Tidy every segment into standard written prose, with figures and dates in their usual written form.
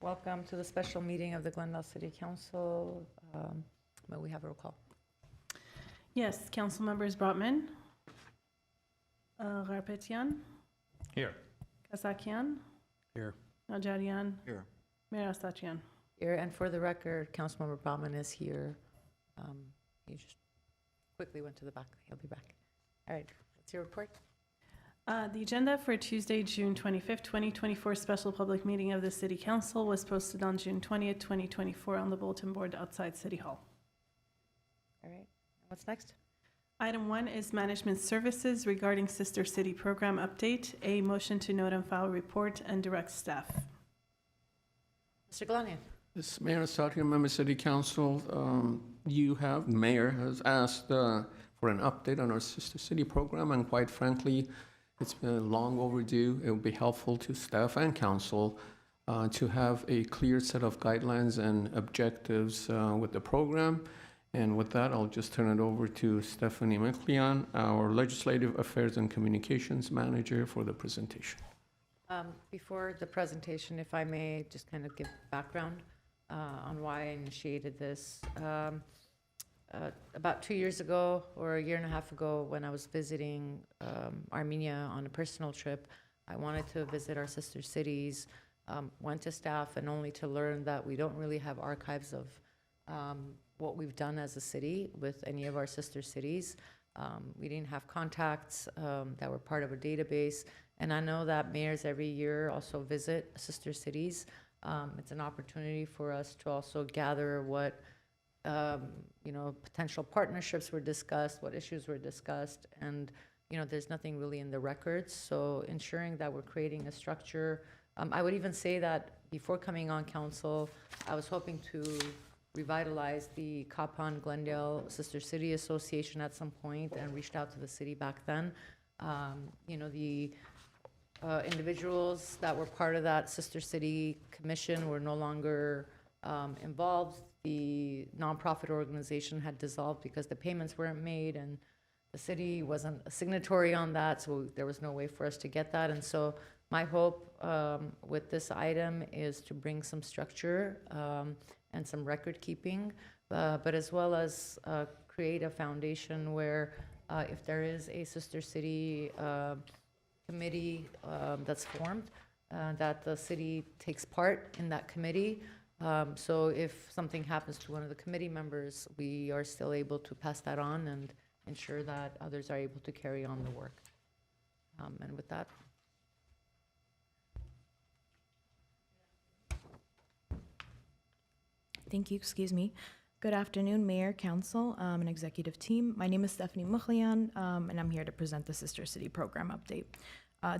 Welcome to the special meeting of the Glendale City Council. May we have a roll call? Yes, council members Brotman, Garpetian, Here. Kasakian, Here. Najarian, Here. Mayor Astachian. Here, and for the record, Councilmember Baumann is here. He just quickly went to the back. He'll be back. All right, what's your report? The agenda for Tuesday, June 25th, 2024 special public meeting of the City Council was posted on June 20th, 2024 on the bulletin board outside City Hall. All right, what's next? Item 1 is management services regarding Sister City program update. A motion to note and file report and direct staff. Mr. Galanian. This Mayor Astachian, member City Council, the mayor has asked for an update on our Sister City program, and quite frankly, it's been long overdue. It would be helpful to staff and council to have a clear set of guidelines and objectives with the program. And with that, I'll just turn it over to Stephanie McLeon, our Legislative Affairs and Communications Manager, for the presentation. Before the presentation, if I may just kind of give background on why I initiated this. About 2 years ago, or a year and a half ago, when I was visiting Armenia on a personal trip, I wanted to visit our sister cities, went to staff, and only to learn that we don't really have archives of what we've done as a city with any of our sister cities. We didn't have contacts that were part of a database, and I know that mayors every year also visit sister cities. It's an opportunity for us to also gather what potential partnerships were discussed, what issues were discussed, and there's nothing really in the records. So ensuring that we're creating a structure. I would even say that before coming on council, I was hoping to revitalize the Kapan Glendale Sister City Association at some point, and reached out to the city back then. The individuals that were part of that Sister City Commission were no longer involved. The nonprofit organization had dissolved because the payments weren't made, and the city wasn't a signatory on that, so there was no way for us to get that. And so my hope with this item is to bring some structure and some record keeping, but as well as create a foundation where if there is a sister city committee that's formed, that the city takes part in that committee. So if something happens to one of the committee members, we are still able to pass that on and ensure that others are able to carry on the work. And with that. Thank you, excuse me. Good afternoon, Mayor, Council, and Executive Team. My name is Stephanie Mukhlian, and I'm here to present the Sister City Program update.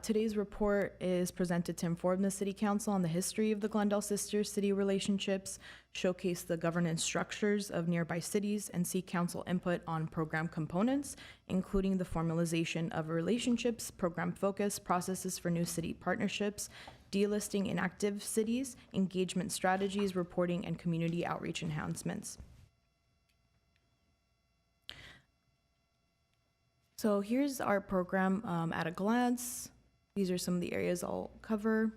Today's report is presented to inform the City Council on the history of the Glendale Sister City relationships, showcase the governance structures of nearby cities, and seek council input on program components, including the formalization of relationships, program focus, processes for new city partnerships, delisting inactive cities, engagement strategies, reporting, and community outreach enhancements. So here's our program at a glance. These are some of the areas I'll cover.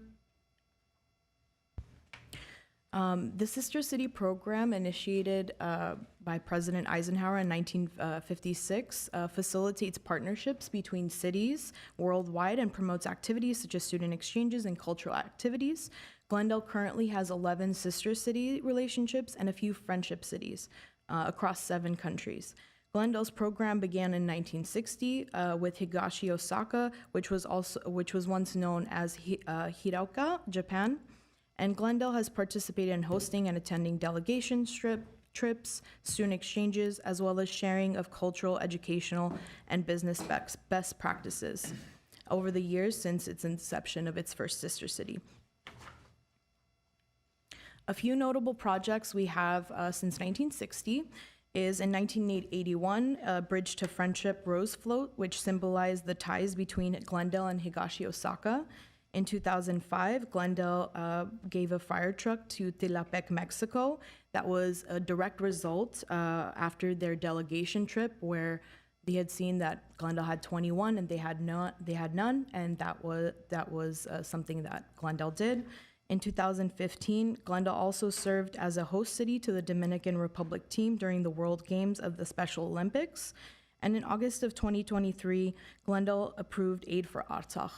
The Sister City program, initiated by President Eisenhower in 1956, facilitates partnerships between cities worldwide and promotes activities such as student exchanges and cultural activities. Glendale currently has 11 sister city relationships and a few friendship cities across 7 countries. Glendale's program began in 1960 with Higashi, Osaka, which was once known as Hiraoka, Japan. And Glendale has participated in hosting and attending delegation trips, student exchanges, as well as sharing of cultural, educational, and business best practices over the years since its inception of its first sister city. A few notable projects we have since 1960 is in 1981, Bridge to Friendship Rose Float, which symbolized the ties between Glendale and Higashi, Osaka. In 2005, Glendale gave a fire truck to Tilapec, Mexico. That was a direct result after their delegation trip, where they had seen that Glendale had 21 and they had none, and that was something that Glendale did. In 2015, Glendale also served as a host city to the Dominican Republic team during the World Games of the Special Olympics. And in August of 2023, Glendale approved aid for Artsakh.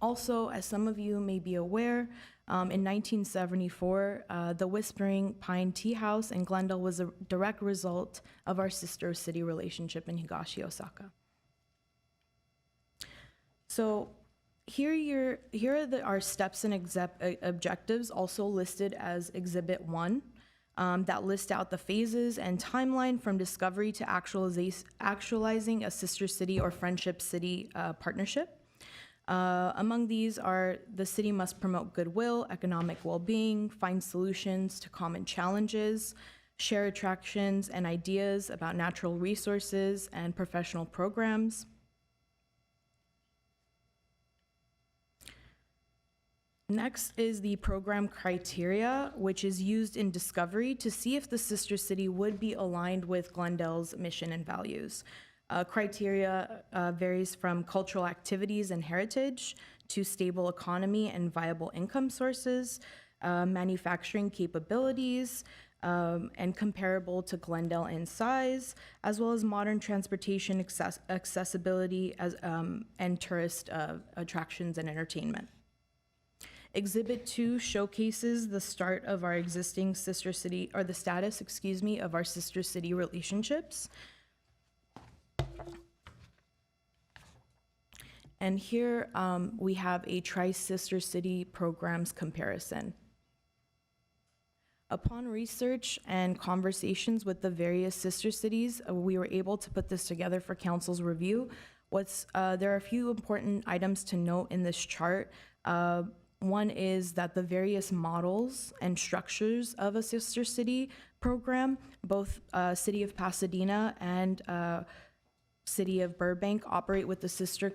Also, as some of you may be aware, in 1974, the Whispering Pine Tea House in Glendale was a direct result of our sister city relationship in Higashi, Osaka. So here are our steps and objectives, also listed as Exhibit 1, that list out the phases and timeline from discovery to actualizing a sister city or friendship city partnership. Among these are the city must promote goodwill, economic well-being, find solutions to common challenges, share attractions and ideas about natural resources and professional programs. Next is the program criteria, which is used in discovery to see if the sister city would be aligned with Glendale's mission and values. Criteria varies from cultural activities and heritage to stable economy and viable income sources, manufacturing capabilities, and comparable to Glendale in size, as well as modern transportation accessibility and tourist attractions and entertainment. Exhibit 2 showcases the start of our existing sister city, or the status, of our sister city relationships. And here we have a tri-sister city programs comparison. Upon research and conversations with the various sister cities, we were able to put this together for council's review. There are a few important items to note in this chart. One is that the various models and structures of a sister city program, both City of Pasadena and City of Burbank, operate with the sister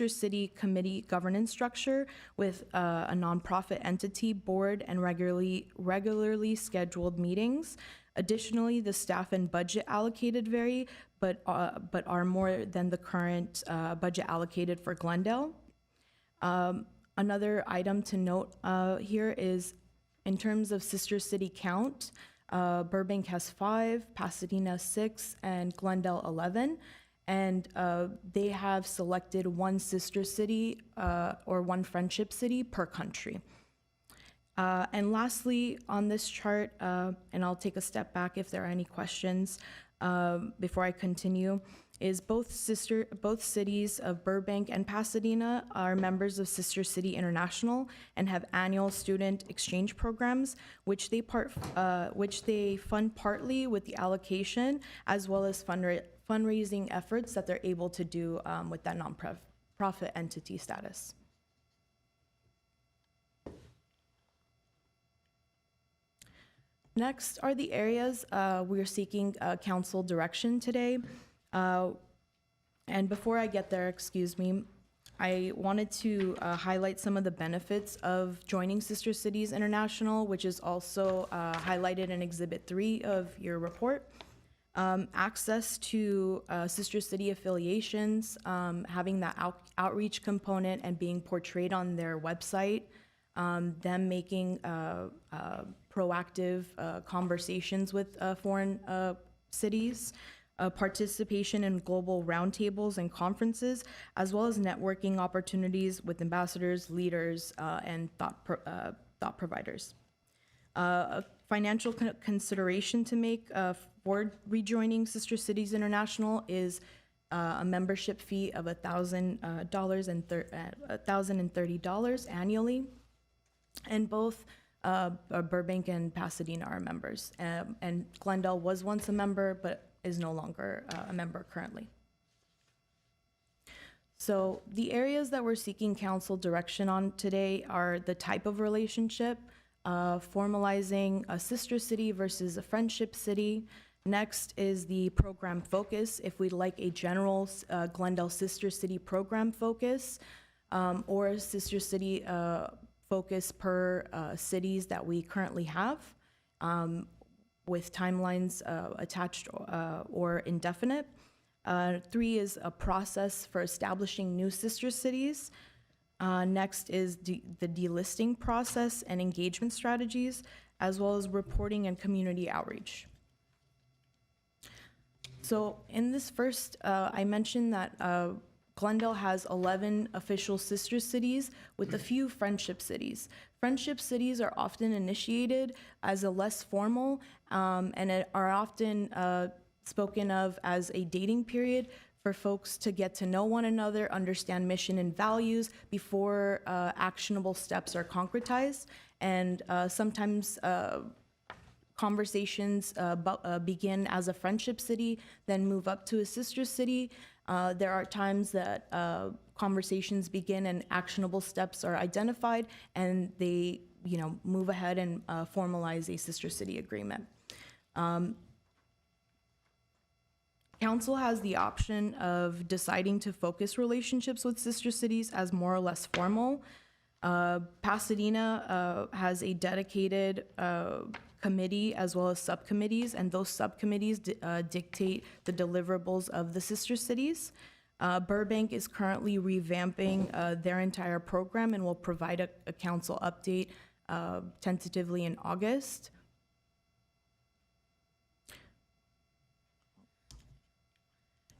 city committee governance structure with a nonprofit entity board and regularly scheduled meetings. Additionally, the staff and budget allocated vary, but are more than the current budget allocated for Glendale. Another item to note here is in terms of sister city count, Burbank has 5, Pasadena 6, and Glendale 11. And they have selected one sister city or one friendship city per country. And lastly, on this chart, and I'll take a step back if there are any questions before I continue, is both cities of Burbank and Pasadena are members of Sister City International and have annual student exchange programs, which they fund partly with the allocation, as well as fundraising efforts that they're able to do with that nonprofit entity status. Next are the areas we're seeking council direction today. And before I get there, I wanted to highlight some of the benefits of joining Sister Cities International, which is also highlighted in Exhibit 3 of your report. Access to sister city affiliations, having that outreach component and being portrayed on their website, them making proactive conversations with foreign cities, participation in global roundtables and conferences, as well as networking opportunities with ambassadors, leaders, and thought providers. Financial consideration to make for rejoining Sister Cities International is a membership fee of $1,030 annually, and both Burbank and Pasadena are members. And Glendale was once a member, but is no longer a member currently. So the areas that we're seeking council direction on today are the type of relationship, formalizing a sister city versus a friendship city. Next is the program focus, if we'd like a general Glendale sister city program focus, or a sister city focus per cities that we currently have, with timelines attached or indefinite. 3 is a process for establishing new sister cities. Next is the delisting process and engagement strategies, as well as reporting and community outreach. So in this first, I mentioned that Glendale has 11 official sister cities with a few friendship cities. Friendship cities are often initiated as a less formal and are often spoken of as a dating period for folks to get to know one another, understand mission and values before actionable steps are concretized. And sometimes conversations begin as a friendship city, then move up to a sister city. There are times that conversations begin and actionable steps are identified, and they, move ahead and formalize a sister city agreement. Council has the option of deciding to focus relationships with sister cities as more or less formal. Pasadena has a dedicated committee as well as subcommittees, and those subcommittees dictate the deliverables of the sister cities. Burbank is currently revamping their entire program and will provide a council update tentatively in August.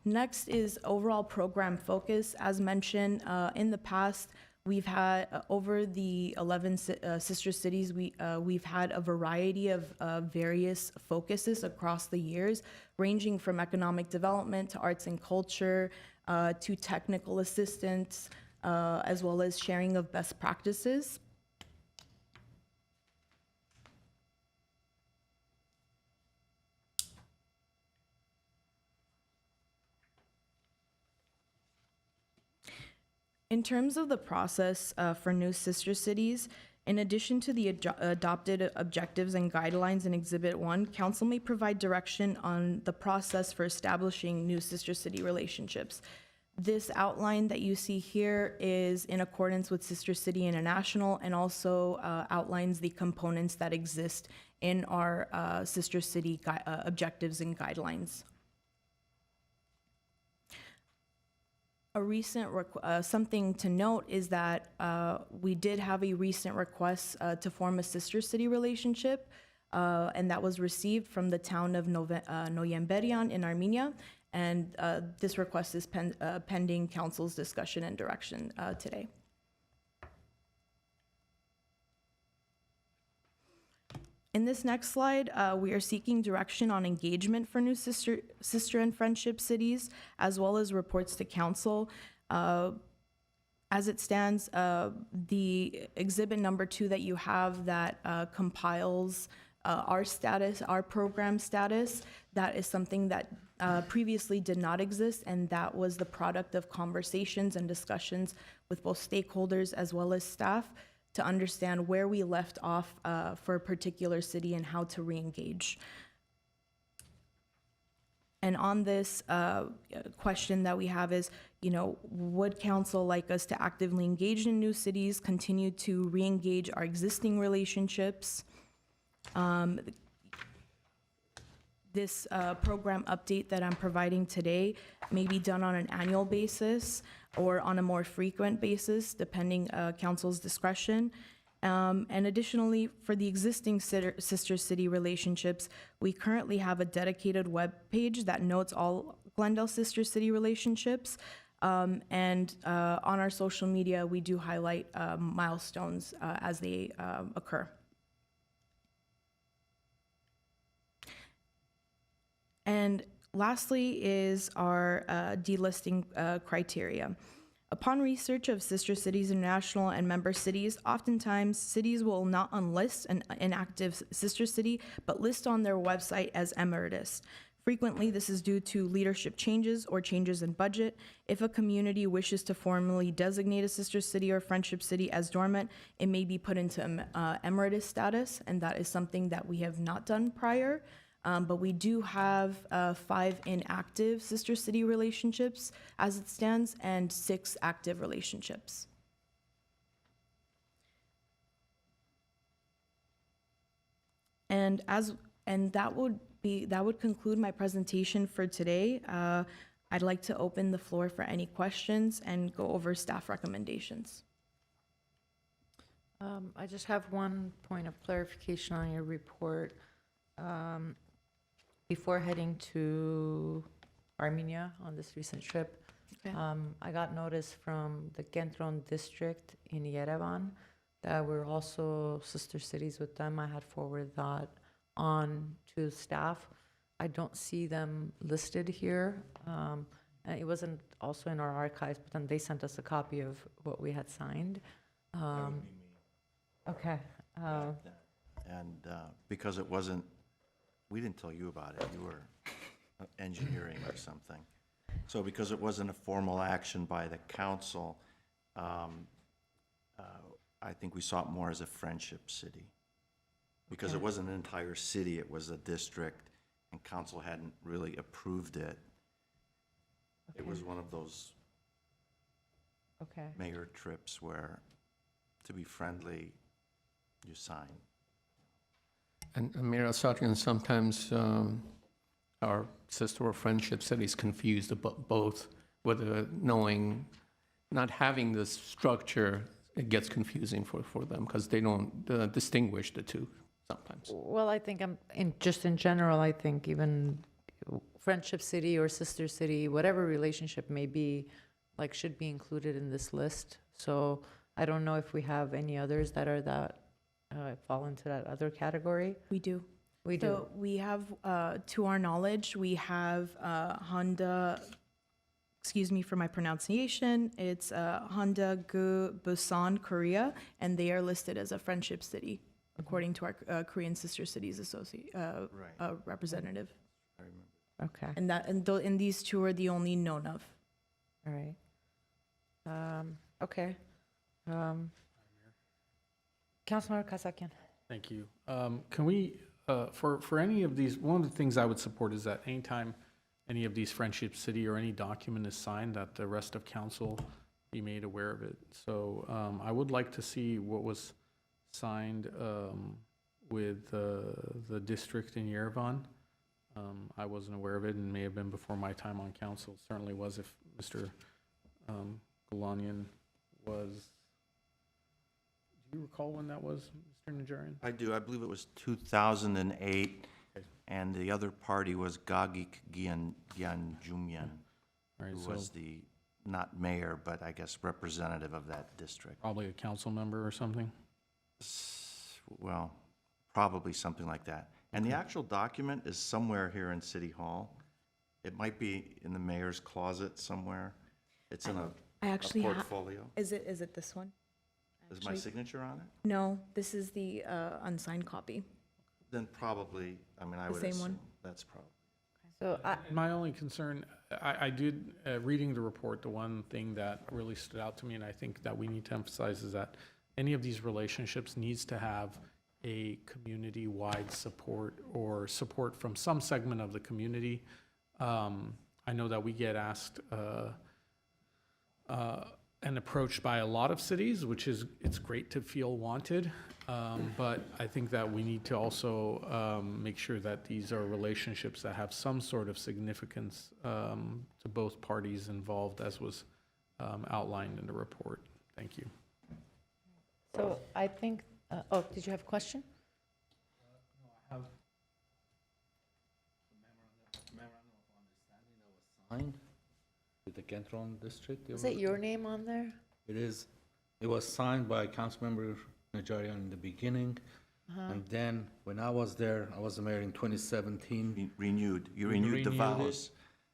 Next is overall program focus. As mentioned, in the past, we've had, over the 11 sister cities, we've had a variety of various focuses across the years, ranging from economic development to arts and culture, to technical assistance, as well as sharing of best practices. In terms of the process for new sister cities, in addition to the adopted objectives and guidelines in Exhibit 1, Council may provide direction on the process for establishing new sister city relationships. This outline that you see here is in accordance with Sister City International and also outlines the components that exist in our sister city objectives and guidelines. A recent something to note is that we did have a recent request to form a sister city relationship, and that was received from the town of Noyemberian in Armenia, and this request is pending council's discussion and direction today. In this next slide, we are seeking direction on engagement for new sister and friendship cities, as well as reports to council. As it stands, the exhibit number 2 that you have that compiles our status, our program status, that is something that previously did not exist, and that was the product of conversations and discussions with both stakeholders as well as staff to understand where we left off for a particular city and how to re-engage. And on this question that we have is, would council like us to actively engage in new cities, continue to re-engage our existing relationships? This program update that I'm providing today may be done on an annual basis or on a more frequent basis, depending council's discretion. And additionally, for the existing sister city relationships, we currently have a dedicated web page that notes all Glendale sister city relationships. And on our social media, we do highlight milestones as they occur. And lastly is our delisting criteria. Upon research of Sister Cities International and member cities, oftentimes cities will not unlist an inactive sister city, but list on their website as emeritus. Frequently, this is due to leadership changes or changes in budget. If a community wishes to formally designate a sister city or friendship city as dormant, it may be put into emeritus status, and that is something that we have not done prior. But we do have 5 inactive sister city relationships as it stands and 6 active relationships. And that would conclude my presentation for today. I'd like to open the floor for any questions and go over staff recommendations. I just have one point of clarification on your report. Before heading to Armenia on this recent trip, Okay. I got notice from the Kentron district in Yerevan that we're also sister cities with them. I had forwarded that on to staff. I don't see them listed here. And it wasn't also in our archives, but then they sent us a copy of what we had signed. Okay. And because it wasn't, we didn't tell you about it, you were engineering or something. So because it wasn't a formal action by the council, I think we saw it more as a friendship city. Because it Okay. wasn't an entire city, it was a district, and council hadn't really approved it. It Okay. was one of those Okay. mayor trips where, to be friendly, you sign. And Mayor Asatian, sometimes our sister or friendship cities confused about both, whether knowing, not having this structure, it gets confusing for them because they don't distinguish the two sometimes. Well, I think just in general, I think even friendship city or sister city, whatever relationship may be, like, should be included in this list. So I don't know if we have any others that are fall into that other category. We do. We do. So we have, to our knowledge, we have Honda, excuse me for my pronunciation, it's Honda Gu Busan, Korea, and they are listed as a friendship city, according to our Korean Sister Cities Right. representative. I remember. Okay, And these two are the only known of. all right. Okay. Councilmember Kasakian. Thank you. Can we, for any of these, one of the things I would support is that anytime any of these Friendship City or any document is signed, that the rest of council be made aware of it. So I would like to see what was signed with the district in Yerevan. I wasn't aware of it and may have been before my time on council. Certainly was if Mr. Galanian was. Do you recall when that was, Mr. Najarian? I do, I believe it was 2008, Okay. and the other party was Gagik Gyanjumyan, All right, who so was the, not mayor, but I guess representative of that district. probably a council member or something? Well, probably something like that. And the Okay. actual document is somewhere here in City Hall. It might be in the mayor's closet somewhere. It's in I a actually have, portfolio. is it this one? Is my Actually- signature on it? No, this is the unsigned copy. Then probably, I mean, I The would same one? assume that's probably. So My only concern, I did, reading the report, the one thing that really stood out to me, and I think that we need to emphasize, is that any of these relationships needs to have a community-wide support or support from some segment of the community. I know that we get asked and approached by a lot of cities, which is, it's great to feel wanted. But I think that we need to also make sure that these are relationships that have some sort of significance to both parties involved, as was outlined in the report. Thank you. So I think, oh, did you have a question? Signed with the Kentron district. Is it your name on there? It is, it was signed by Councilmember Najarian in the beginning. And then when I was there, I was the mayor in 2017. Renewed, you We renewed the renewed it. vows.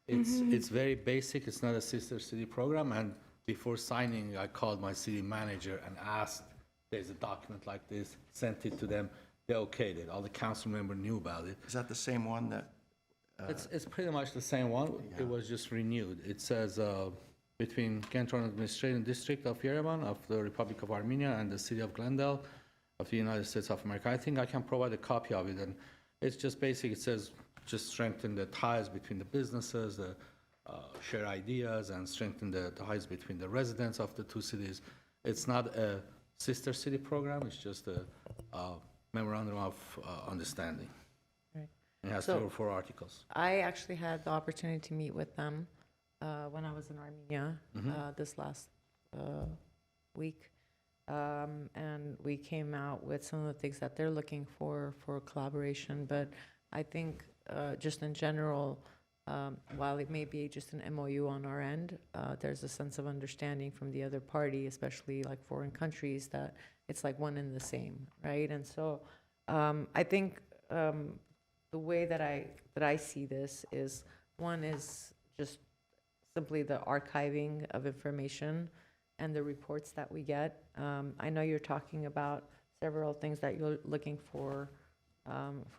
It's very basic, it's not a sister city program. And before signing, I called my city manager and asked, there's a document like this, sent it to them. They okayed it, all the council member knew about it. Is that the same one that, It's pretty much the same one. It was just renewed. It says between Kentron Administrative District of Yerevan of the Republic of Armenia and the City of Glendale of the United States of America. I think I can provide a copy of it, and it's just basic. It says just strengthen the ties between the businesses, share ideas, and strengthen the ties between the residents of the two cities. It's not a sister city program. It's just a memorandum of understanding. Right. It has So- 3 or 4 articles. I actually had the opportunity to meet with them when I was in Armenia this last week. and we came out with some of the things that they're looking for collaboration. But I think just in general, while it may be just an MOU on our end, there's a sense of understanding from the other party, especially like foreign countries, that it's like one and the same, right? And so I think the way that I see this is, one is just simply the archiving of information and the reports that we get. I know you're talking about several things that you're looking for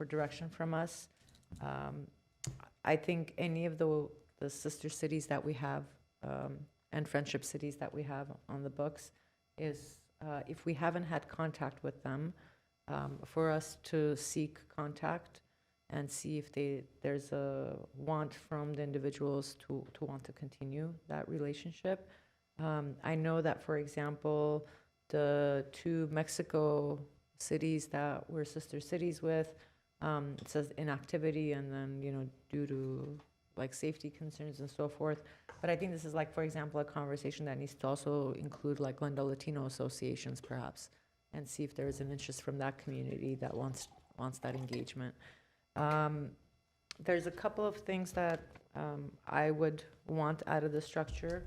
direction from us. I think any of the sister cities that we have and friendship cities that we have on the books is, if we haven't had contact with them, for us to seek contact and see if there's a want from the individuals to want to continue that relationship. I know that, for example, the 2 Mexico cities that we're sister cities with, it says inactivity, and then, due to like safety concerns and so forth. But I think this is like, for example, a conversation that needs to also include like Glendale Latino associations perhaps, and see if there is an interest from that community that wants that engagement. There's a couple of things that I would want out of the structure,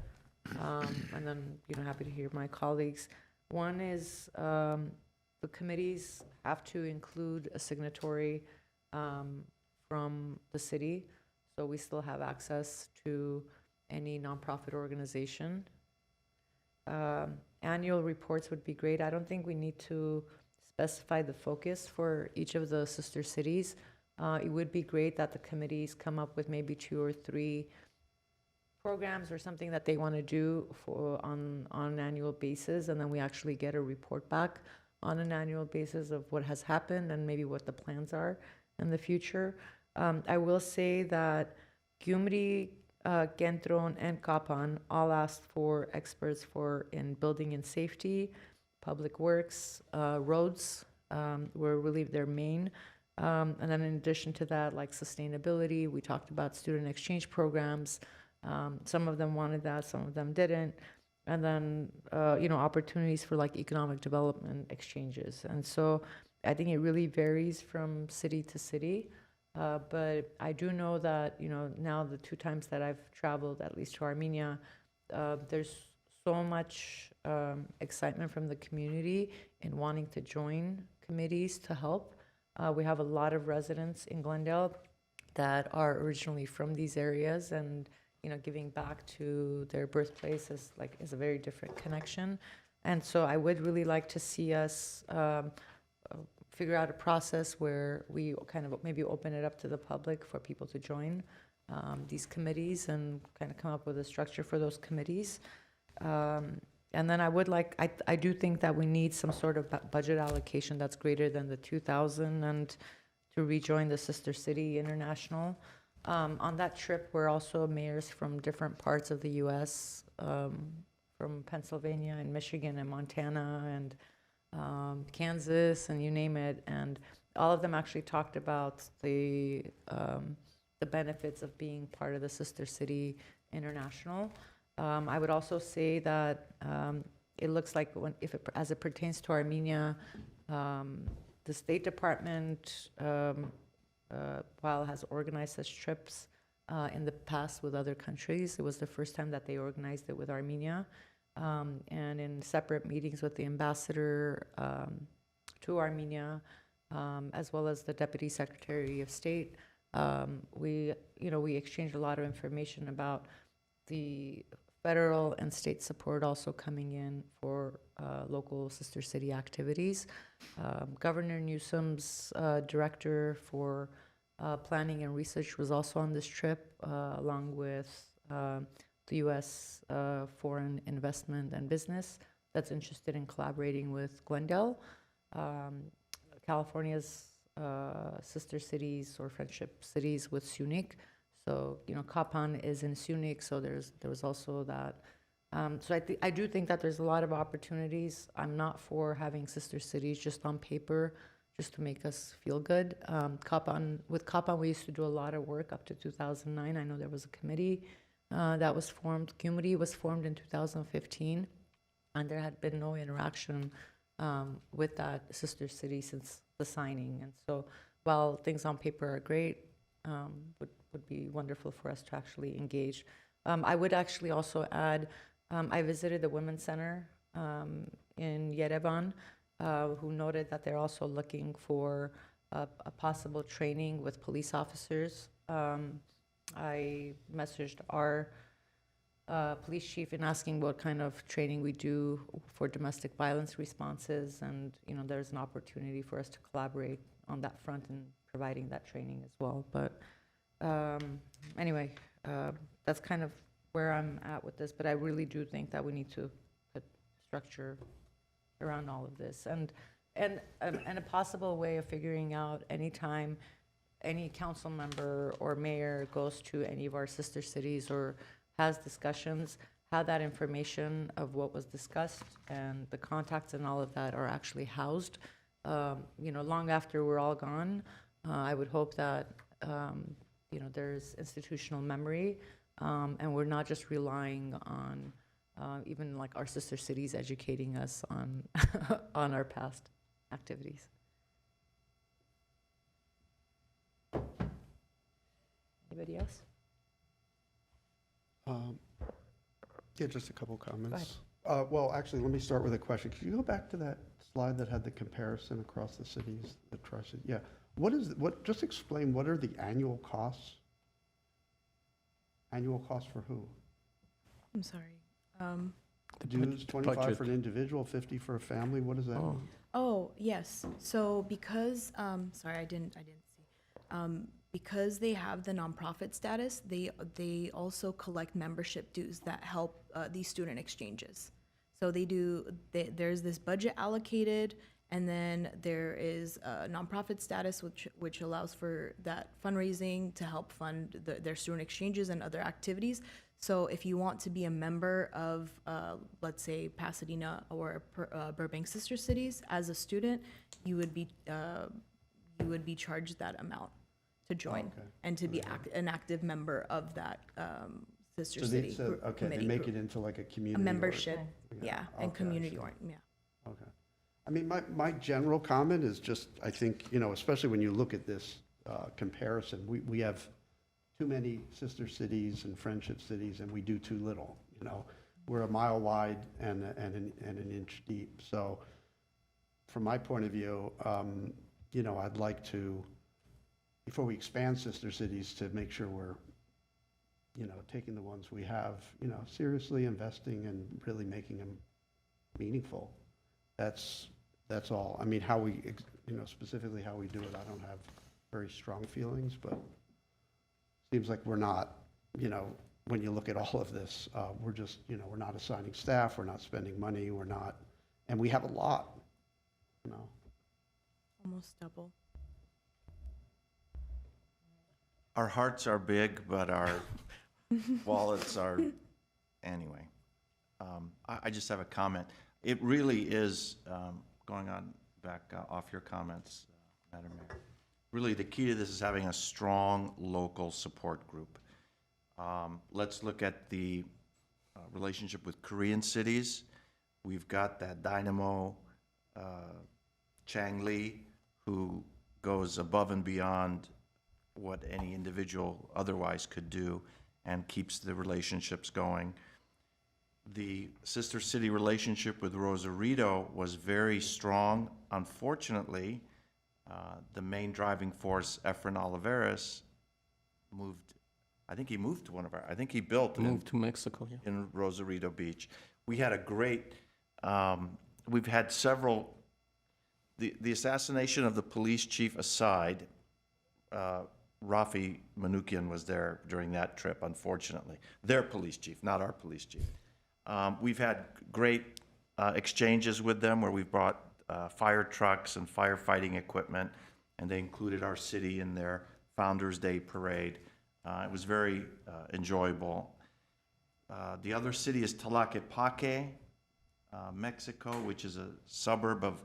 and then, happy to hear my colleagues. One is the committees have to include a signatory from the city, so we still have access to any nonprofit organization. Annual reports would be great. I don't think we need to specify the focus for each of the sister cities. It would be great that the committees come up with maybe 2 or 3 programs or something that they want to do on an annual basis, and then we actually get a report back on an annual basis of what has happened and maybe what the plans are in the future. I will say that Gyumri, Gentron, and Kapan all asked for experts in building and safety, public works, roads were really their main. And then in addition to that, like sustainability, we talked about student exchange programs. Some of them wanted that, some of them didn't. And then, opportunities for like economic development exchanges. And so I think it really varies from city to city. But I do know that, now the 2 times that I've traveled, at least to Armenia, there's so much excitement from the community in wanting to join committees to help. We have a lot of residents in Glendale that are originally from these areas, and giving back to their birthplace is a very different connection. And so I would really like to see us figure out a process where we kind of maybe open it up to the public for people to join these committees, and kind of come up with a structure for those committees. And then I do think that we need some sort of budget allocation that's greater than the 2,000, and to rejoin the Sister City International. On that trip, we're also mayors from different parts of the U.S., from Pennsylvania and Michigan and Montana and Kansas, and you name it. And all of them actually talked about the benefits of being part of the Sister City International. I would also say that it looks like as it pertains to Armenia, the State Department, while has organized such trips in the past with other countries, it was the first time that they organized it with Armenia. And in separate meetings with the ambassador to Armenia, as well as the Deputy Secretary of State, we exchanged a lot of information about the federal and state support also coming in for local sister city activities. Governor Newsom's director for planning and research was also on this trip, along with the U.S. Foreign Investment and Business that's interested in collaborating with Glendale. California's sister cities or friendship cities with SUNYC. So, Kapan is in SUNYC, so there was also that. So I do think that there's a lot of opportunities. I'm not for having sister cities just on paper, just to make us feel good. With Kapan, we used to do a lot of work up to 2009. I know there was a committee that was formed. Gyumri was formed in 2015. And there had been no interaction with that sister city since the signing. And so while things on paper are great, would be wonderful for us to actually engage. I would actually also add, I visited the Women's Center in Yerevan, who noted that they're also looking for a possible training with police officers. I messaged our police chief in asking what kind of training we do for domestic violence responses, and there's an opportunity for us to collaborate on that front and providing that training as well. But anyway, that's kind of where I'm at with this. But I really do think that we need to put structure around all of this, and a possible way of figuring out anytime any council member or mayor goes to any of our sister cities or has discussions, how that information of what was discussed and the contacts and all of that are actually housed, long after we're all gone. I would hope that, there's institutional memory, and we're not just relying on even like our sister cities educating us on on our past activities. Anybody else? Yeah, just a couple comments. ahead. Well, actually, let me start with a question. Could you go back to that slide that had the comparison across the cities, the tri-city? Yeah. Just explain, what are the annual costs? Annual costs for who? I'm sorry. Dues, 25 budget. for an individual, 50 for a family? What does that Oh. mean? Oh, yes. So because, sorry, I didn't see. Because they have the nonprofit status, they also collect membership dues that help these student exchanges. So there's this budget allocated, and then there is a nonprofit status, which allows for that fundraising to help fund their student exchanges and other activities. So if you want to be a member of, let's say, Pasadena or Burbank Sister Cities as a student, you would be charged that amount to join Okay. and to be an active member of that sister So city okay, they committee make group. it into like a A community. or- membership, yeah, and Okay, I community see. yeah. Okay. I mean, my general comment is just, I think, especially when you look at this comparison, we have too many sister cities and friendship cities, and we do too little, We're a mile wide and an inch deep. So from my point of view, I'd like to, before we expand sister cities, to make sure we're, taking the ones we have, seriously investing and really making them meaningful. That's all. I mean, how we, specifically how we do it, I don't have very strong feelings, but seems like we're not, when you look at all of this, we're just, we're not assigning staff, we're not spending money, we're not, and we have a lot, Almost double. Our hearts are big, but our wallets are, anyway. I just have a comment. It really is, going on back off your comments, Madam Mayor, really the key to this is having a strong local support group. Let's look at the relationship with Korean cities. We've got that dynamo, Chang Lee, who goes above and beyond what any individual otherwise could do and keeps the relationships going. The sister city relationship with Rosarito was very strong. Unfortunately, the main driving force, Efren Olivares, I think he moved to I think he built Moved to Mexico, yeah. in Rosarito Beach. We had a great, we've had several, the assassination of the police chief aside, Rafi Manukian was there during that trip, unfortunately. Their police chief, not our police chief. We've had great exchanges with them where we've brought fire trucks and firefighting equipment, and they included our city in their Founders Day parade. It was very enjoyable. The other city is Tlaquepaque, Mexico, which is a suburb of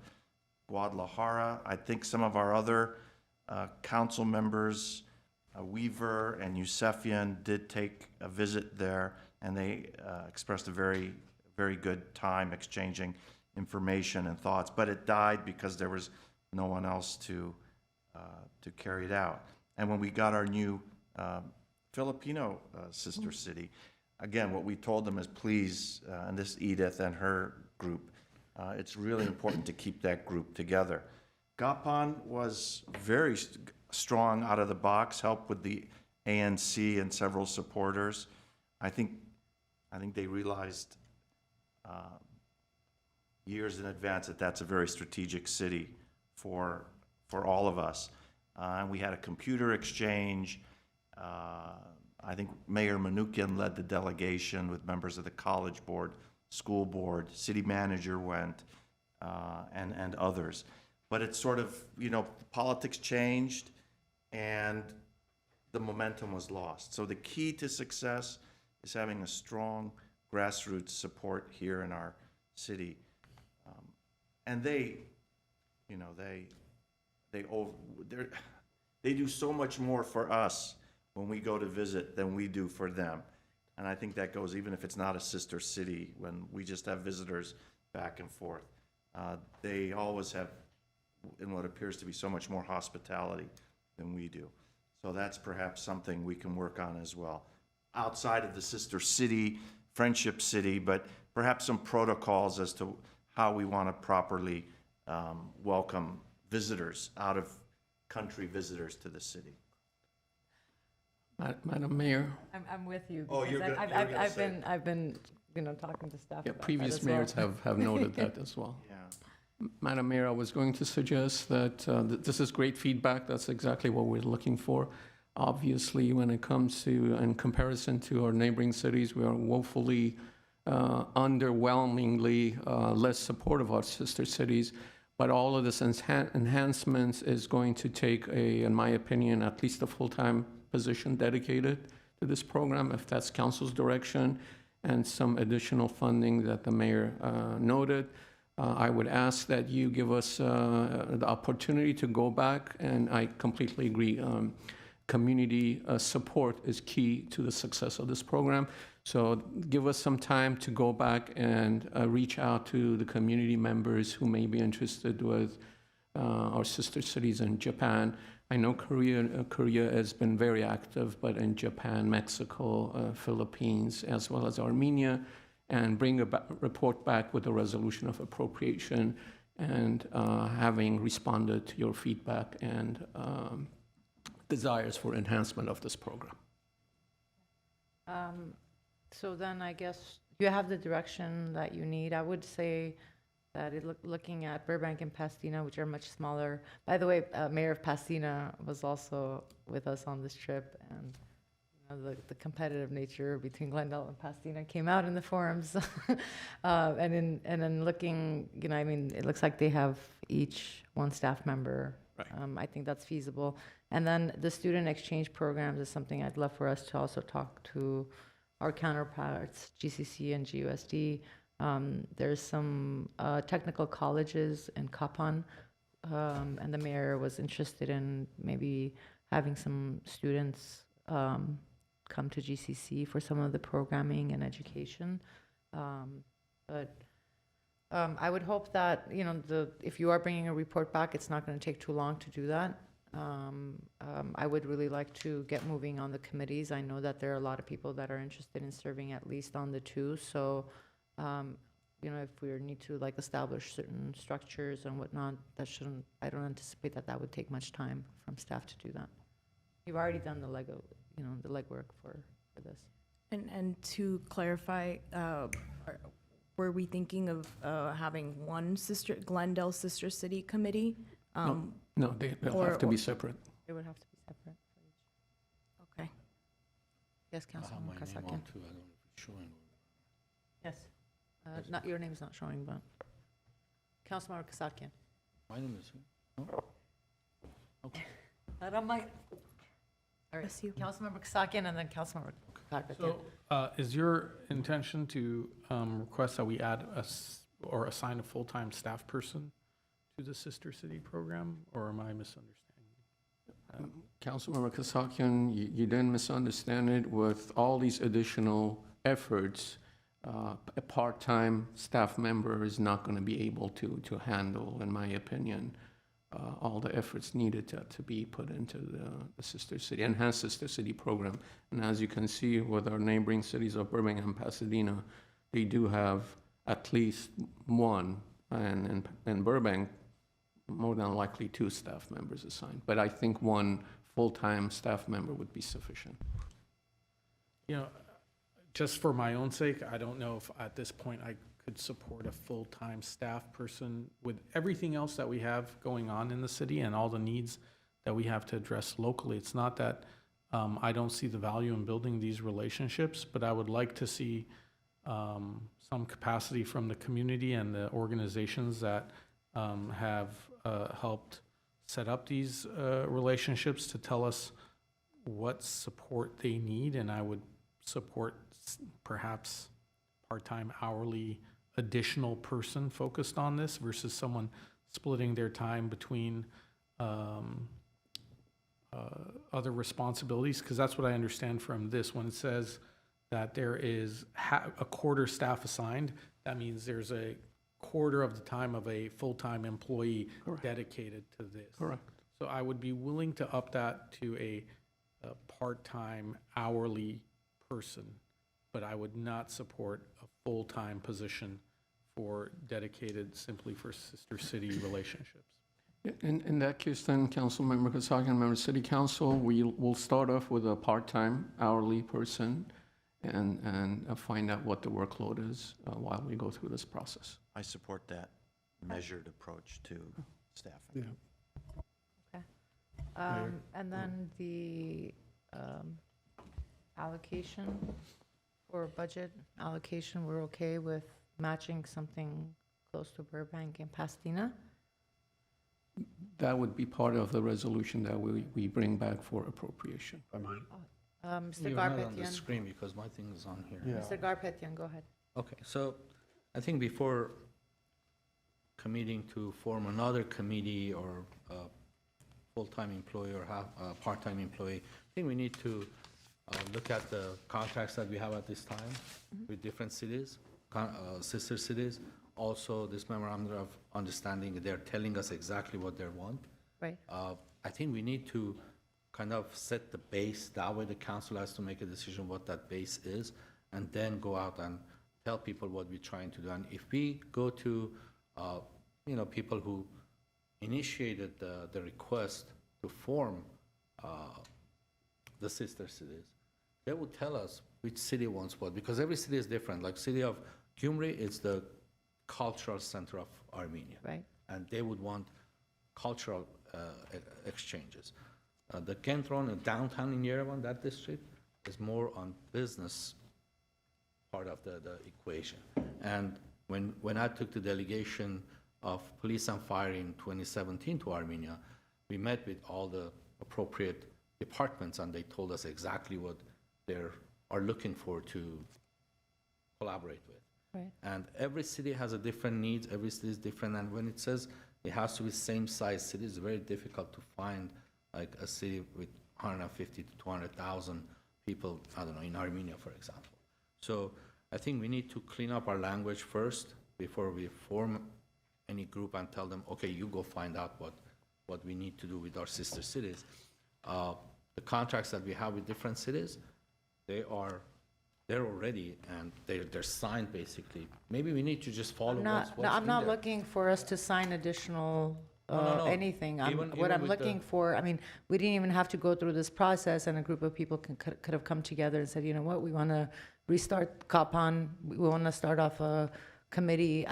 Guadalajara. I think some of our other council members, Weaver and Yusefian, did take a visit there, and they expressed a very, very good time exchanging information and thoughts, but it died because there was no one else to carry it out. And when we got our new Filipino sister city, again, what we told them is please, and this Edith and her group, it's really important to keep that group together. Gapan was very strong out of the box, helped with the ANC and several supporters. I think they realized years in advance that that's a very strategic city for all of us. And we had a computer exchange. I think Mayor Manukian led the delegation with members of the college board, school board, city manager went, and others. But it's sort of, politics changed and the momentum was lost. So the key to success is having a strong grassroots support here in our city. And they do so much more for us when we go to visit than we do for them. And I think that goes even if it's not a sister city, when we just have visitors back and forth. They always have, in what appears to be so much more hospitality than we do. So that's perhaps something we can work on as well. Outside of the sister city, friendship city, but perhaps some protocols as to how we want to properly welcome visitors, out-of-country visitors to the city. Madam Mayor, I'm with you. Oh, you're because gonna- you're gonna say- I've been, talking to staff yeah, about that previous as well. mayors have noted that as well. Yeah. Madam Mayor, I was going to suggest that this is great feedback. That's exactly what we're looking for. Obviously, when it comes to, in comparison to our neighboring cities, we are woefully, underwhelmingly less supportive of our sister cities. But all of this enhancements is going to take in my opinion, at least a full-time position dedicated to this program, if that's council's direction, and some additional funding that the mayor noted. I would ask that you give us the opportunity to go back, and I completely agree. Community support is key to the success of this program. So give us some time to go back and reach out to the community members who may be interested with our sister cities in Japan. I know Korea has been very active, but in Japan, Mexico, Philippines, as well as Armenia, and bring a report back with a resolution of appropriation and having responded to your feedback and desires for enhancement of this program. So then I guess you have the direction that you need. I would say that looking at Burbank and Pasadena, which are much smaller. By the way, Mayor of Pasadena was also with us on this trip, and the competitive nature between Glendale and Pasadena came out in the forums. And then looking, it looks like they have each one staff member. Right. I think that's feasible. And then the student exchange programs is something I'd love for us to also talk to our counterparts, GCC and GUSD. There's some technical colleges in Kapan, and the mayor was interested in maybe having some students come to GCC for some of the programming and education. But I would hope that, if you are bringing a report back, it's not going to take too long to do that. I would really like to get moving on the committees. I know that there are a lot of people that are interested in serving at least on the two. So, if we need to establish certain structures and whatnot, I don't anticipate that would take much time from staff to do that. You've already done the legwork for this. And to clarify, were we thinking of having one Glendale Sister City Committee? No, they'll Or- have to be separate. It would have to be separate for each. Okay. Yes, I have Councilman my name Kasakian. on too, I don't know if it's showing. Yes. Not, your name's not showing, but Councilmember Kasakian. My name is, Not on my. All right, Bless you. Councilmember Kasakian and then Councilmember Kasakian. So, is your intention to request that we add or assign a full-time staff person to the Sister City program, or am I misunderstanding? Councilmember Kasakian, you didn't misunderstand it. With all these additional efforts, a part-time staff member is not going to be able to handle, in my opinion, all the efforts needed to be put into the Sister City, Enhanced Sister City program. And as you can see with our neighboring cities of Birmingham and Pasadena, they do have at least one, and in Burbank, more than likely 2 staff members assigned. But I think 1 full-time staff member would be sufficient. You know, just for my own sake, I don't know if at this point I could support a full-time staff person with everything else that we have going on in the city and all the needs that we have to address locally. It's not that I don't see the value in building these relationships, but I would like to see some capacity from the community and the organizations that have helped set up these relationships to tell us what support they need, and I would support perhaps part-time, hourly, additional person focused on this versus someone splitting their time between other responsibilities, because that's what I understand from this. When it says that there is a quarter staff assigned, that means there's a quarter of the time of a full-time employee dedicated to this. Correct. So I would be willing to up that to a part-time hourly person, but I would not support a full-time position for dedicated simply for sister city relationships. In that case, then, Councilmember Kasakian, member of City Council, we'll start off with a part-time hourly person and find out what the workload is while we go through this process. I support that measured approach to staffing. Yeah. And then the allocation or budget allocation, we're okay with matching something close to Burbank and Pasadena? That would be part of the resolution that we bring back for appropriation. I mean, Mr. You're not on the Garpetian, screen because my thing is on here. Yeah. Mr. Garpetian, go ahead. Okay, so I think before committing to form another committee or a full-time employee or part-time employee, I think we need to look at the contracts that we have at this time with different cities, sister cities. Also, this memorandum of understanding, they're telling us exactly what they want. Right. I think we need to kind of set the base. That way the council has to make a decision what that base is, and then go out and tell people what we're trying to do. And if we go to, people who initiated the request to form the sister cities, they would tell us which city wants what, because every city is different. Like city of Gyumri is the cultural center of Armenia. Right. And they would want cultural exchanges. The Kentron, downtown in Yerevan, that district, is more on business part of the equation. And when I took the delegation of police and fire in 2017 to Armenia, we met with all the appropriate departments, and they told us exactly what they are looking for to collaborate with. Right. And every city has a different needs, every city is different, and when it says it has to be same size city, it's very difficult to find like a city with 150 to 200,000 people, I don't know, in Armenia, for example. So I think we need to clean up our language first before we form any group and tell them, okay, you go find out what we need to do with our sister cities. The contracts that we have with different cities, they're already, and they're signed basically. Maybe we need to just follow what's I'm in not there. looking for us to sign additional No. anything. Even What I'm with the- looking for, I mean, we didn't even have to go through this process, and a group of people could have come together and said, you know what, we want to restart Kapan, we want to start off a committee,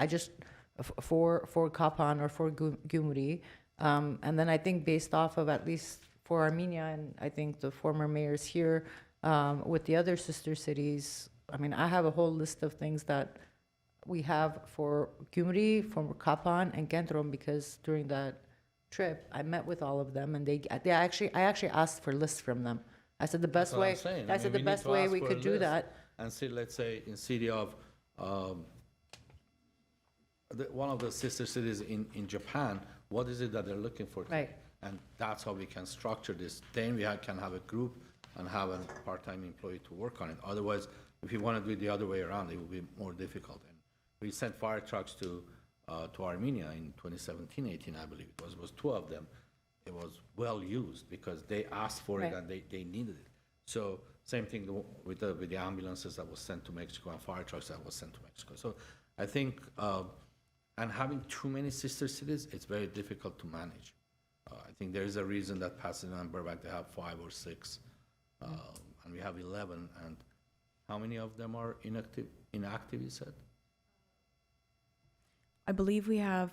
for Kapan or for Gyumri. And then I think based off of, at least for Armenia, and I think the former mayors here, with the other sister cities, I mean, I have a whole list of things that we have for Gyumri, for Kapan, and Kentron, because during that trip, I met with all of them, and I actually asked for lists from them. I said the best That's what I'm way, saying. I said the mean, we need best to way ask we for a could do list that. And see, let's say, in city of, one of the sister cities in Japan, what is it that they're looking for? Right. And that's how we can structure this. Then we can have a group and have a part-time employee to work on it. Otherwise, If you want to do it the other way around, it would be more difficult. And we sent fire trucks to Armenia in 2017, 18, I believe it was two of them. It was well used because they asked for it Right. and they needed it. So same thing with the ambulances that was sent to Mexico and fire trucks that was sent to Mexico. So I think, and having too many sister cities, it's very difficult to manage. I think there is a reason that Pasadena and Burbank, they have 5 or 6, and we have 11. And how many of them are inactive, you said? I believe we have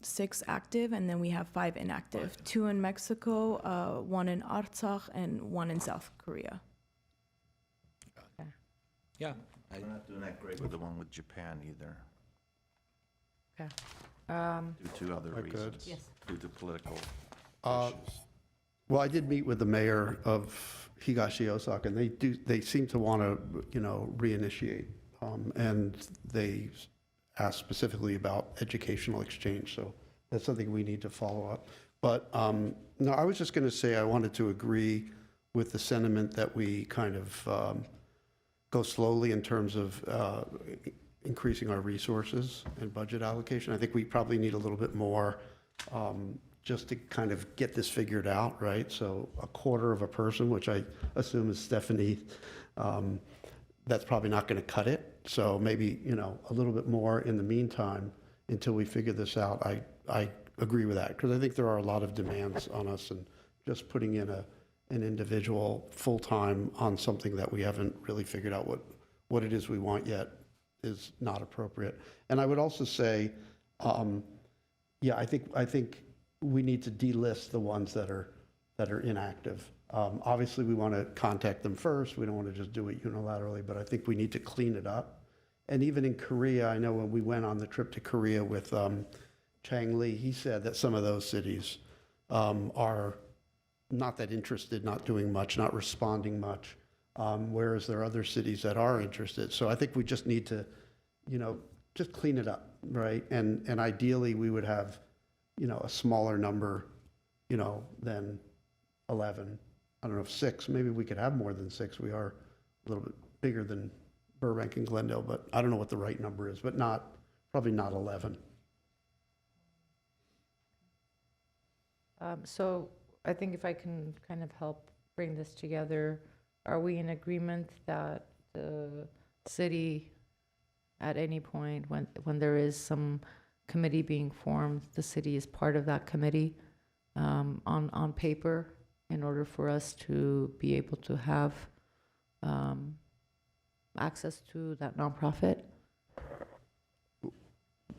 6 active, and then we have 5 inactive. 2 in Mexico, 1 in Artsakh, and 1 in South Korea. Yeah. We're not doing that great with the one with Japan either, Okay. due to other I could. reasons. Yes. Due to political Uh, issues. Well, I did meet with the mayor of Higashi Osaka, and they seem to want to, reinitiate. And they asked specifically about educational exchange, so that's something we need to follow up. But, no, I was just going to say I wanted to agree with the sentiment that we kind of go slowly in terms of increasing our resources and budget allocation. I think we probably need a little bit more just to kind of get this figured out, right? So a quarter of a person, which I assume is Stephanie, that's probably not going to cut it. So maybe, a little bit more in the meantime until we figure this out. I agree with that because I think there are a lot of demands on us, and just putting in an individual full-time on something that we haven't really figured out what it is we want yet is not appropriate. And I would also say, yeah, I think we need to delist the ones that are inactive. Obviously, we want to contact them first. We don't want to just do it unilaterally, but I think we need to clean it up. And even in Korea, I know when we went on the trip to Korea with Chang Lee, he said that some of those cities are not that interested, not doing much, not responding much, whereas there are other cities that are interested. So I think we just need to, just clean it up, right? And ideally, we would have, a smaller number, than 11. I don't know if 6, maybe we could have more than 6. We are a little bit bigger than Burbank and Glendale, but I don't know what the right number is, but probably not 11. So I think if I can kind of help bring this together, are we in agreement that the city, at any point, when there is some committee being formed, the city is part of that committee on paper in order for us to be able to have access to that nonprofit?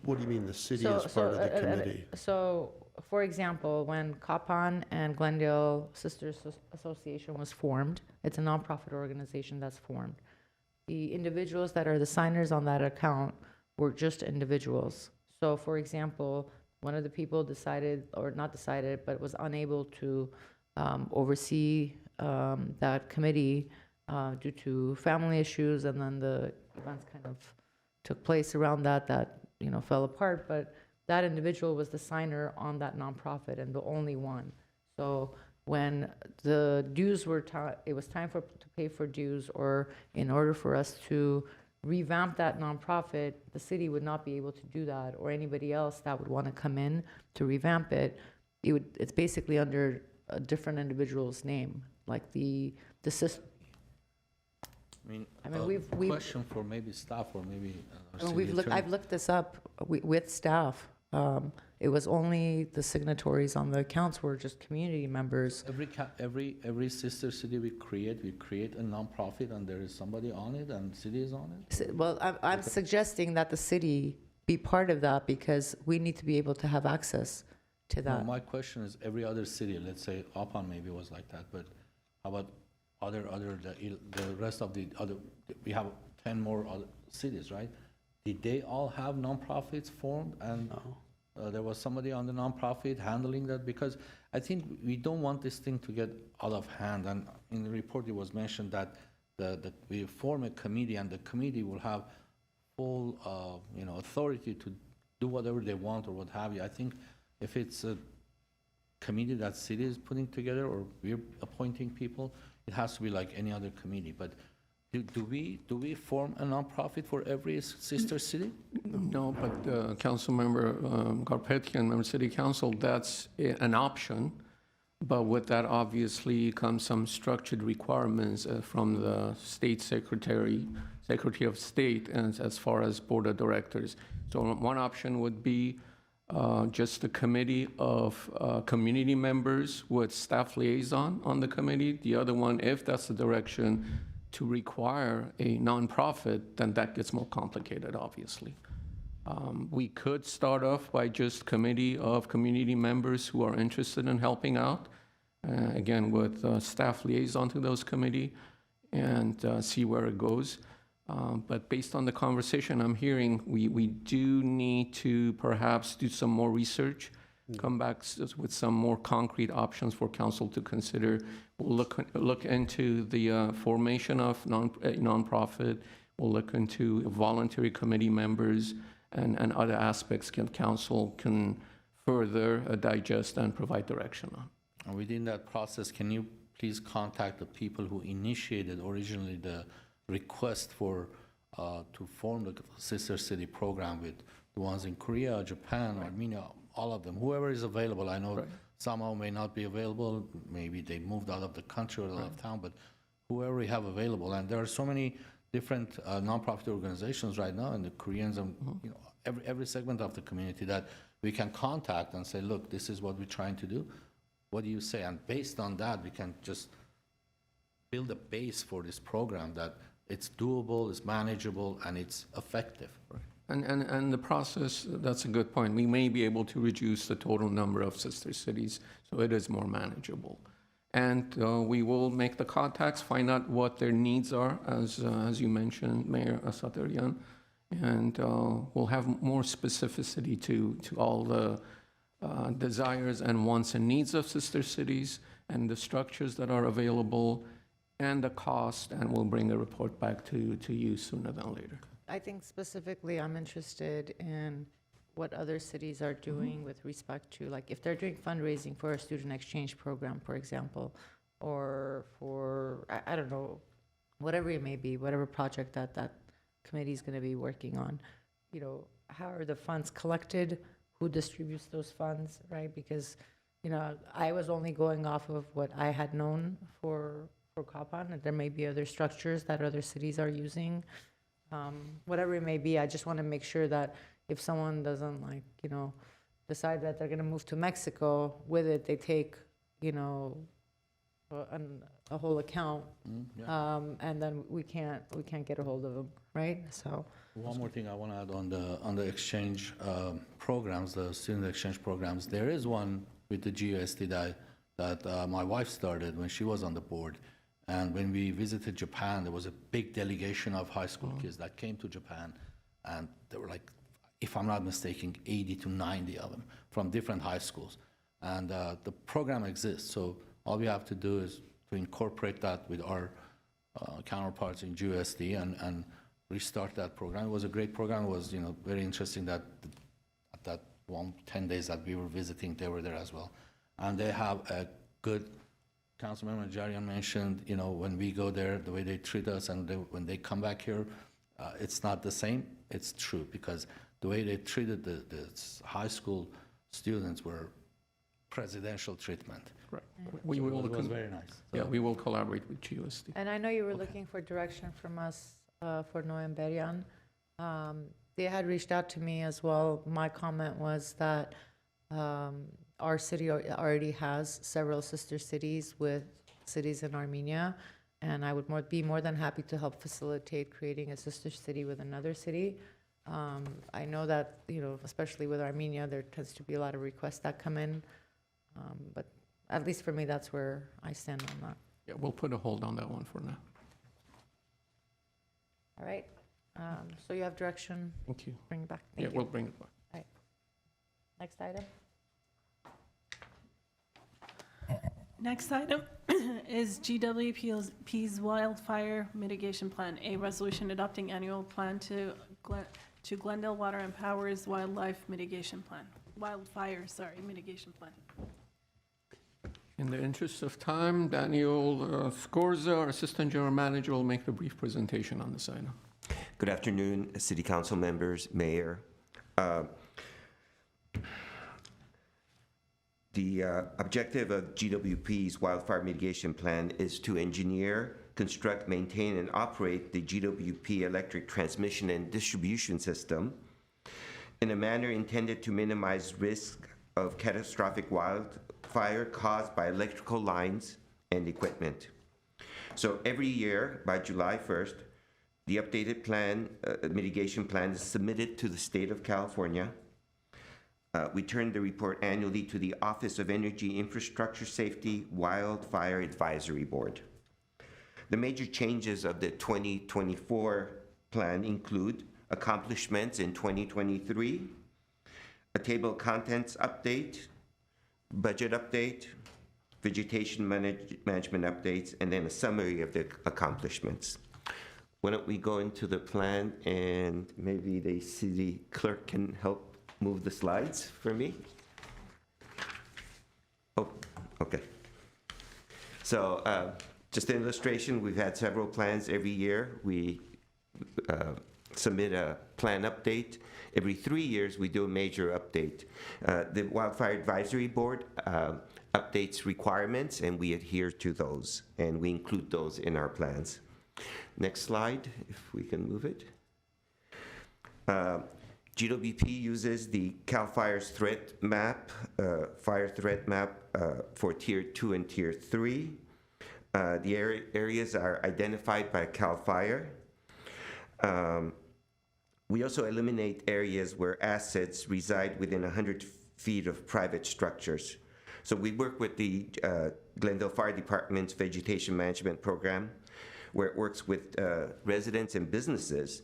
What do you mean the city So- is part of the so, committee? So, for example, when Kapan and Glendale Sisters Association was formed, it's a nonprofit organization that's formed. The individuals that are the signers on that account were just individuals. So, for example, one of the people decided, or not decided, but was unable to oversee that committee due to family issues, and then the events kind of took place around that fell apart. But that individual was the signer on that nonprofit and the only one. So when the dues were it was time to pay for dues, or in order for us to revamp that nonprofit, the city would not be able to do that, or anybody else that would want to come in to revamp it. It's basically under a different individual's name, like the system. I mean, we've- Question for maybe staff or maybe. our I mean, city attorney. I've looked this up with staff. It was only the signatories on the accounts were just community members. Every sister city we create a nonprofit, and there is somebody on it, and city is on it? Well, I'm suggesting that the city be part of that because we need to be able to have access to No, that. my question is, every other city, let's say Apan maybe was like that, but how about the rest of the other, we have 10 more other cities, right? Did they all have nonprofits formed, and there was somebody on the nonprofit handling that? Because I think we don't want this thing to get out of hand, and in the report it was mentioned that we form a committee, and the committee will have full, authority to do whatever they want or what have you. I think if it's a committee that city is putting together, or we're appointing people, it has to be like any other committee. But Do we form a nonprofit for every sister city? No, but Councilmember Garpetian, Member City Council, that's an option. But with that, obviously, comes some structured requirements from the State Secretary of State, and as far as Board of Directors. So one option would be just a committee of community members with staff liaison on the committee. The other one, if that's the direction, to require a nonprofit, then that gets more complicated, obviously. We could start off by just committee of community members who are interested in helping out, again, with staff liaison to those committee, and see where it goes. But based on the conversation I'm hearing, we do need to perhaps do some more research, come back with some more concrete options for council to consider. We'll look into the formation of nonprofit. We'll look into voluntary committee members and other aspects council can further digest and provide direction on. And within that process, can you please contact the people who initiated originally the request for to form the sister city program, with the ones in Korea, Japan, Armenia, all of them, whoever is available. I know somehow may not be available, maybe they moved out of the country or out of town, but whoever we have available. And there are so many different nonprofit organizations right now, and the Koreans, and you know, every segment of the community that we can contact and say, look, this is what we're trying to do. What do you say? And based on that, we can just build a base for this program that it's doable, it's manageable, and it's effective. And the process, that's a good point. We may be able to reduce the total number of sister cities, so it is more manageable. And we will make the contacts, find out what their needs are, as you mentioned, Mayor Asatarian, and we'll have more specificity to all the desires and wants and needs of sister cities and the structures that are available and the cost, and we'll bring a report back to you sooner than later. I think specifically I'm interested in what other cities are doing with respect to, like, if they're doing fundraising for a student exchange program, for example, or for, I don't know, whatever it may be, whatever project that committee is going to be working on, you know, how are the funds collected? Who distributes those funds, right? Because, you know, I was only going off of what I had known for Kapan, and there may be other structures that other cities are using. Whatever it may be, I just want to make sure that if someone doesn't, like, you know, decide that they're going to move to Mexico, with it, they take, you know, a whole account, and then we can't get a hold of them, right? So. One more thing I want to add on the exchange programs, the student exchange programs. There is one with the GUSD that my wife started when she was on the board. And when we visited Japan, there was a big delegation of high school kids that came to Japan, and there were, like, if I'm not mistaken, 80 to 90 of them from different high schools. And the program exists, so all we have to do is to incorporate that with our counterparts in GUSD and restart that program. It was a great program. It was, you know, very interesting that at that 10 days that we were visiting, they were there as well. And they have a good, Councilmember Jarian mentioned, you know, when we go there, the way they treat us, and when they come back here, it's not the same. It's true, because the way they treated the high school students were presidential treatment. Right. We will. It was very nice. Yeah, we will collaborate with GUSD. And I know you were looking for direction from us for Noemberian. They had reached out to me as well. My comment was that our city already has several sister cities with cities in Armenia, and I would be more than happy to help facilitate creating a sister city with another city. I know that, you know, especially with Armenia, there tends to be a lot of requests that come in, but at least for me, that's where I stand on that. Yeah, we'll put a hold on that one for now. All right, so you have direction, Thank you. bring it back. Yeah, Thank you. we'll bring it back. Next item. Next item is GWP's Wildfire Mitigation Plan, a resolution adopting annual plan to Glendale Water and Power's Wildfire Mitigation Plan. In the interest of time, Daniel Scorza, our Assistant General Manager, will make the brief presentation on this item. Good afternoon, City Council members, Mayor. The objective of GWP's Wildfire Mitigation Plan is to engineer, construct, maintain, and operate the GWP electric transmission and distribution system in a manner intended to minimize risk of catastrophic wildfire caused by electrical lines and equipment. So every year, by July 1st, the updated plan, mitigation plan is submitted to the state of California. We turn the report annually to the Office of Energy Infrastructure Safety Wildfire Advisory Board. The major changes of the 2024 plan include accomplishments in 2023, a table of contents update, budget update, vegetation management updates, and then a summary of the accomplishments. Why don't we go into the plan, and maybe the city clerk can help move the slides for me? Oh, okay. So just an illustration, we've had several plans every year. We submit a plan update. Every 3 years, we do a major update. The Wildfire Advisory Board updates requirements, and we adhere to those, and we include those in our plans. Next slide, if we can move it. GWP uses the CAL FIRE's threat map, fire threat map for Tier 2 and Tier 3. The areas are identified by CAL FIRE. We also eliminate areas where assets reside within 100 feet of private structures. So we work with the Glendale Fire Department's Vegetation Management Program, where it works with residents and businesses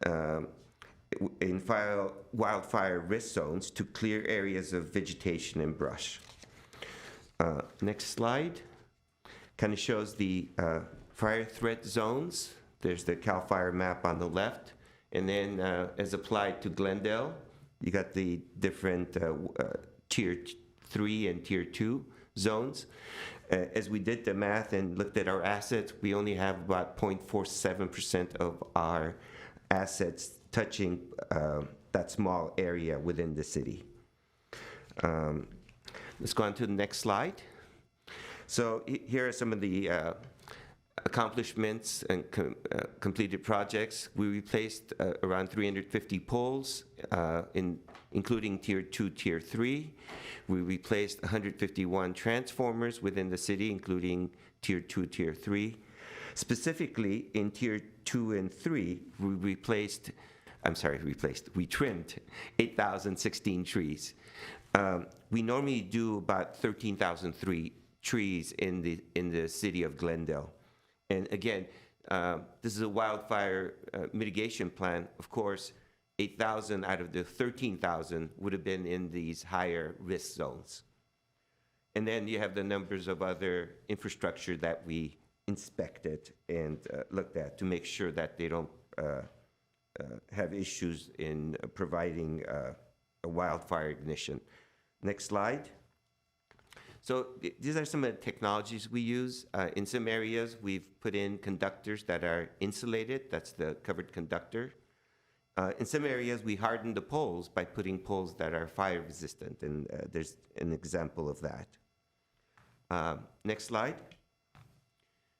in wildfire risk zones to clear areas of vegetation and brush. Next slide kind of shows the fire threat zones. There's the CAL FIRE map on the left, and then as applied to Glendale, you got the different Tier 3 and Tier 2 zones. As we did the math and looked at our assets, we only have about 0.47% of our assets touching that small area within the city. Let's go on to the next slide. So here are some of the accomplishments and completed projects. We replaced around 350 poles, including Tier 2, Tier 3. We replaced 151 transformers within the city, including Tier 2, Tier 3. Specifically, in Tier 2 and 3, we trimmed 8,016 trees. We normally do about 13,000 trees in the city of Glendale. And again, this is a wildfire mitigation plan. Of course, 8,000 out of the 13,000 would have been in these higher risk zones. And then you have the numbers of other infrastructure that we inspected and looked at to make sure that they don't have issues in providing a wildfire ignition. Next slide. So these are some of the technologies we use. In some areas, we've put in conductors that are insulated. That's the covered conductor. In some areas, we harden the poles by putting poles that are fire resistant, and there's an example of that. Next slide.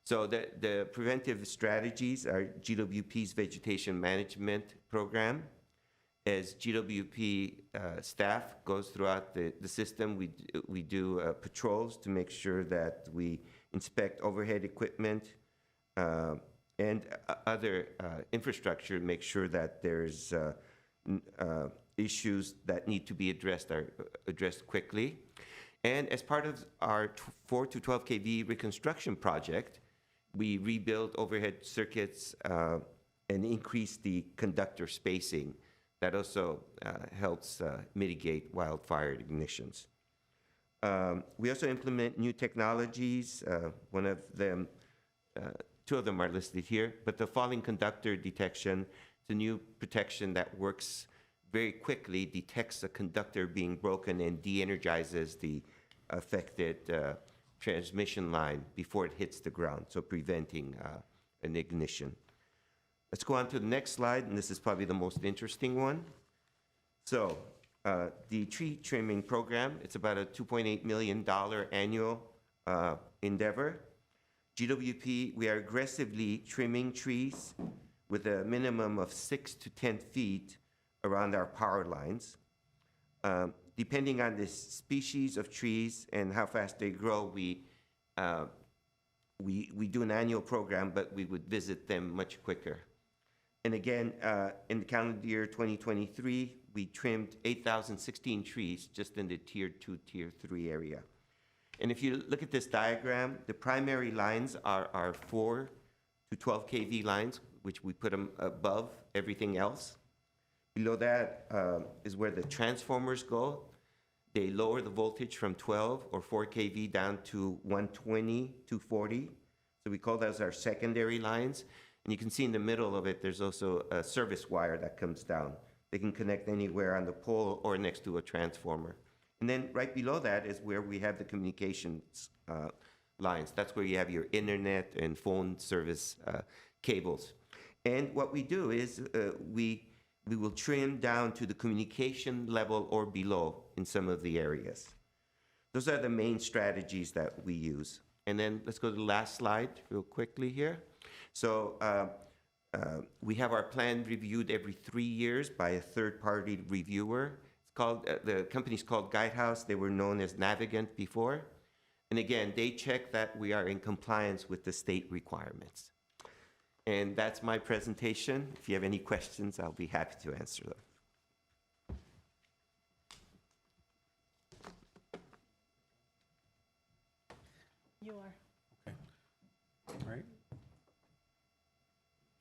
So the preventive strategies are GWP's Vegetation Management Program. As GWP staff goes throughout the system, we do patrols to make sure that we inspect overhead equipment and other infrastructure, make sure that there's issues that need to be addressed are addressed quickly. And as part of our 4 to 12 kV reconstruction project, we rebuild overhead circuits and increase the conductor spacing. That also helps mitigate wildfire ignitions. We also implement new technologies. One of them, two of them are listed here, but the falling conductor detection, it's a new protection that works very quickly, detects a conductor being broken and de-energizes the affected transmission line before it hits the ground, so preventing an ignition. Let's go on to the next slide, and this is probably the most interesting one. So the tree trimming program, it's about a $2.8 million annual endeavor. GWP, we are aggressively trimming trees with a minimum of 6 to 10 feet around our power lines. Depending on the species of trees and how fast they grow, we do an annual program, but we would visit them much quicker. And again, in the calendar year 2023, we trimmed 8,016 trees just in the Tier 2, Tier 3 area. And if you look at this diagram, the primary lines are 4 to 12 kV lines, which we put them above everything else. Below that is where the transformers go. They lower the voltage from 12 or 4 kV down to 120, 240. So we call those our secondary lines. And you can see in the middle of it, there's also a service wire that comes down. They can connect anywhere on the pole or next to a transformer. And then right below that is where we have the communications lines. That's where you have your internet and phone service cables. And what we do is we will trim down to the communication level or below in some of the areas. Those are the main strategies that we use. And then let's go to the last slide real quickly here. So we have our plan reviewed every 3 years by a third-party reviewer. It's called, the company's called Guidehouse. They were known as Navigant before. And again, they check that we are in compliance with the state requirements. And that's my presentation. If you have any questions, I'll be happy to answer them. You are. All right.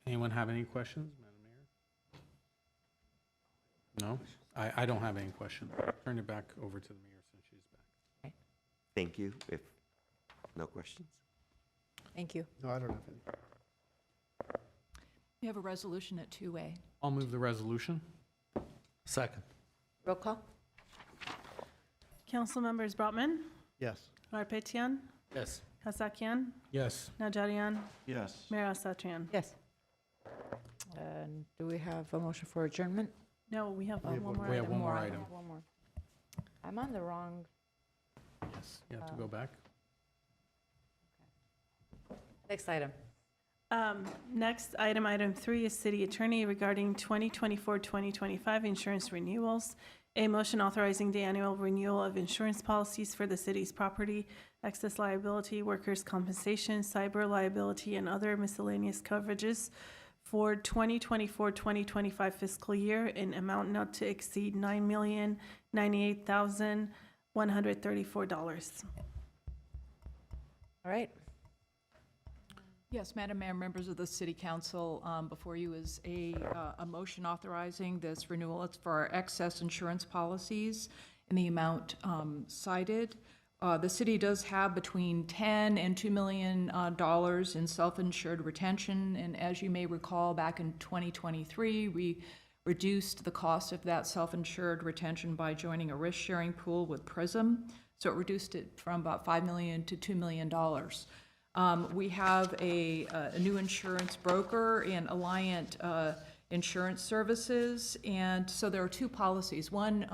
Anyone have any questions, Madam Mayor? No? I don't have any questions. Turn it back over to the mayor since she's back. Thank you. If no questions. Thank you. No, I don't have any. We have a resolution at 2A. I'll move the resolution. Second. Roll call? Council members Brotman, Yes. Garpetian, Yes. Kasakian, Yes. Najarian, Yes. Mayor Asatryan. Yes. And do we have a motion for adjournment? No, we have one more We have item. one more item. One more. I'm on the wrong, Yes. You have to go back. next item. Next item, item 3, is city attorney regarding 2024-2025 insurance renewals. A motion authorizing the annual renewal of insurance policies for the city's property, excess liability, workers' compensation, cyber liability, and other miscellaneous coverages for 2024-2025 fiscal year in amount not to exceed $9,098,134. All right. Yes, Madam Mayor, members of the City Council, before you is a motion authorizing this renewal. It's for our excess insurance policies in the amount cited. The city does have between $10 and $2 million in self-insured retention, and as you may recall, back in 2023, we reduced the cost of that self-insured retention by joining a risk-sharing pool with Prism, so it reduced it from about $5 million to $2 million. We have a new insurance broker in Alliant Insurance Services, and so there are two policies. One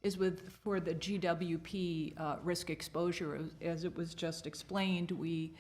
is for the GWP risk exposure. As it was just explained, we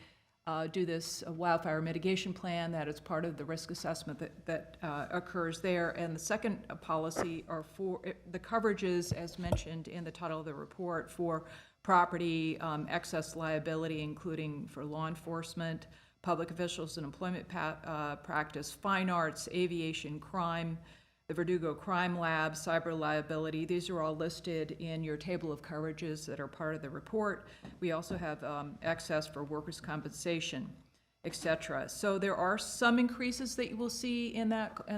do this wildfire mitigation plan that is part of the risk assessment that occurs there. And the second policy are for the coverages, as mentioned in the title of the report, for property, excess liability, including for law enforcement, public officials and employment practice, fine arts, aviation, crime, the Verdugo Crime Lab, cyber liability. These are all listed in your table of coverages that are part of the report. We also have excess for workers' compensation, et cetera. So there are some increases that you will see in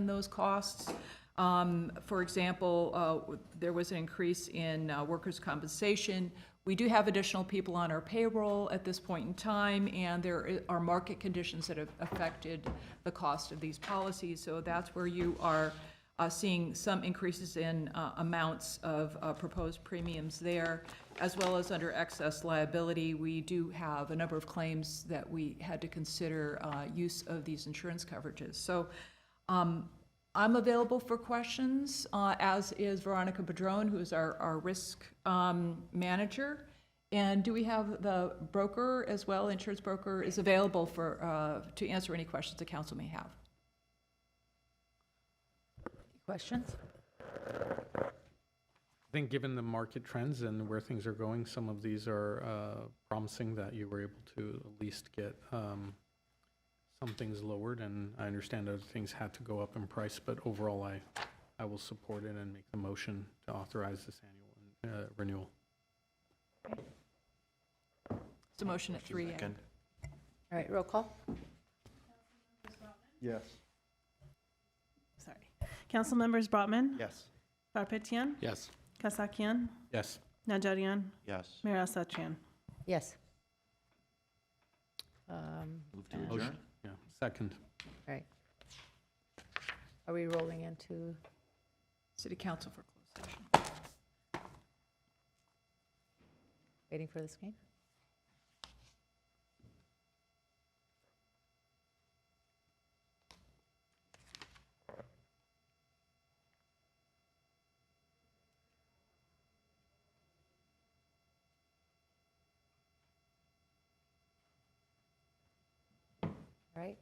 those costs. For example, there was an increase in workers' compensation. We do have additional people on our payroll at this point in time, and there are market conditions that have affected the cost of these policies. So that's where you are seeing some increases in amounts of proposed premiums there. as well as under excess liability, we do have a number of claims that we had to consider use of these insurance coverages. So I'm available for questions, as is Veronica Padron, who is our risk manager. And do we have the broker as well, insurance broker, is available for, to answer any questions the council may have? Questions? I think given the market trends and where things are going, some of these are promising that you were able to at least get some things lowered, and I understand other things had to go up in price, but overall, I will support it and make the motion to authorize this annual renewal. It's a motion at 3A. Second. All right, roll call? Yes. Sorry. Council members Brotman, Yes. Garpetian, Yes. Kasakian, Yes. Najarian, Yes. Mayor Asatryan. Yes. Move to Motion. adjourn? Yeah, second. All right. Are we rolling into, City council for closed session. waiting for the screen? All right,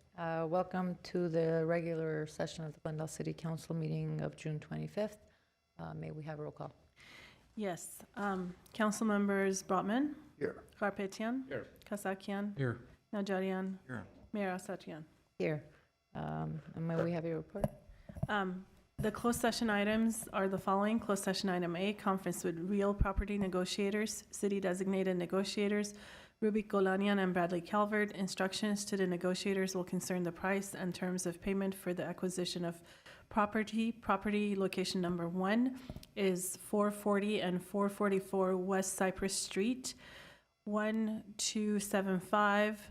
welcome to the regular session of the Glendale City Council meeting of June 25th. May we have a roll call? Yes. Council members Brotman, Here. Garpetian, Here. Kasakian, Here. Najarian, Here. Mayor Asatryan. Here. And may we have your report? The closed session items are the following. Closed session item A, conference with real property negotiators, city designated negotiators, Rubik Golanian and Bradley Calvert. Instructions to the negotiators will concern the price and terms of payment for the acquisition of property. Property location number 1 is 440 and 444 West Cypress Street, 1275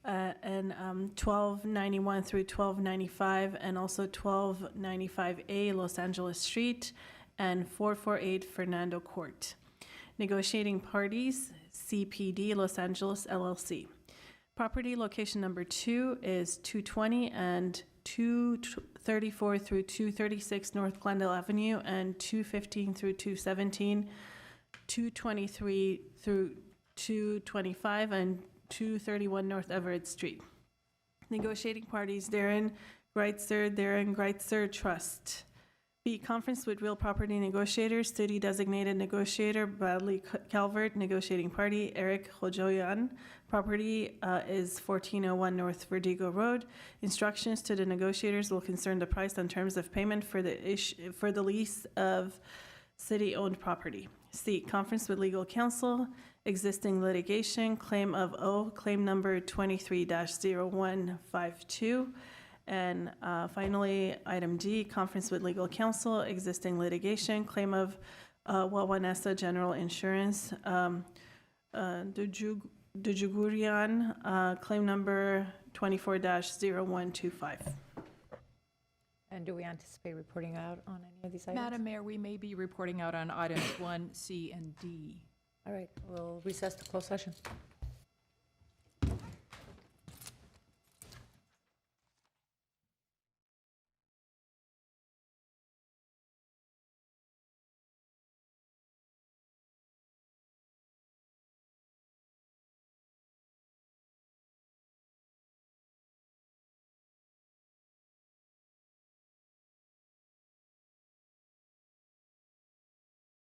and 1291 through 1295, and also 1295A Los Angeles Street, and 448 Fernando Court. Negotiating parties, CPD Los Angeles LLC. Property location number 2 is 220 and 234 through 236 North Glendale Avenue, and 215 through 217, 223 through 225, and 231 North Everett Street. Negotiating parties, Darren Greitzer Trust. B, conference with real property negotiators, city designated negotiator, Bradley Calvert, negotiating party, Eric Hojoyan. Property is 1401 North Vertigo Road. Instructions to the negotiators will concern the price and terms of payment for the lease of city-owned property. C, conference with legal counsel, existing litigation, claim of O, claim number 23-0152. And finally, item D, conference with legal counsel, existing litigation, claim of Wawanesa General Insurance, Dujugurian, claim number 24-0125. And do we anticipate reporting out on any of these items? Madam Mayor, we may be reporting out on items 1, C, and D. All right, we'll recess to closed session.